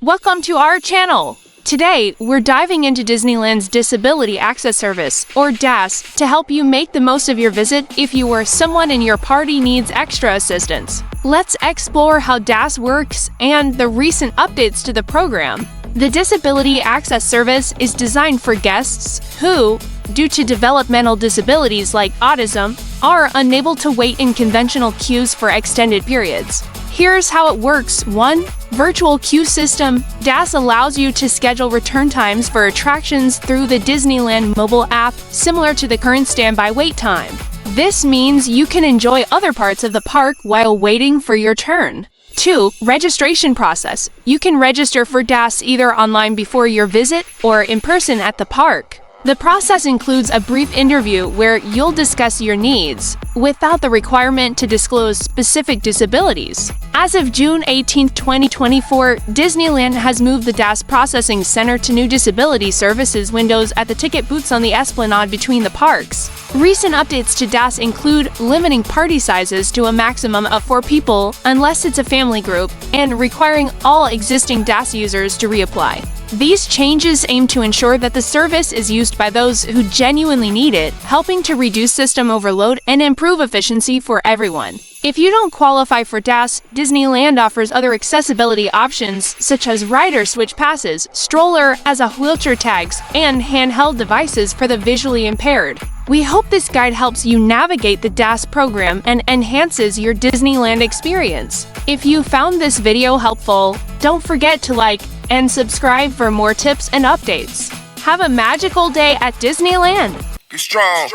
Welcome to our channel! Today, we're diving into Disneyland's Disability Access Service, or DAS, to help you make the most of your visit if you or someone in your party needs extra assistance. Let's explore how DAS works and the recent updates to the program. The Disability Access Service is designed for guests who, due to developmental disabilities like autism, are unable to wait in conventional queues for extended periods. Here's how it works. 1. Virtual queue system. DAS allows you to schedule return times for attractions through the Disneyland mobile app, similar to the current standby wait time. This means you can enjoy other parts of the park while waiting for your turn. 2. Registration process. You can register for DAS either online before your visit or in person at the park. The process includes a brief interview where you'll discuss your needs, without the requirement to disclose specific disabilities. As of June 18, 2024, Disneyland has moved the DAS processing center to new disability services windows at the ticket booths on the Esplanade between the parks. Recent updates to DAS include limiting party sizes to a maximum of 4 people unless it's a family group, and requiring all existing DAS users to reapply. These changes aim to ensure that the service is used by those who genuinely need it, helping to reduce system overload and improve efficiency for everyone. If you don't qualify for DAS, Disneyland offers other accessibility options such as rider switch passes, stroller as a wheelchair tags, and handheld devices for the visually impaired. We hope this guide helps you navigate the DAS program and enhances your Disneyland experience. If you found this video helpful, don't forget to like and subscribe for more tips and updates. Have a magical day at Disneyland! Get strong.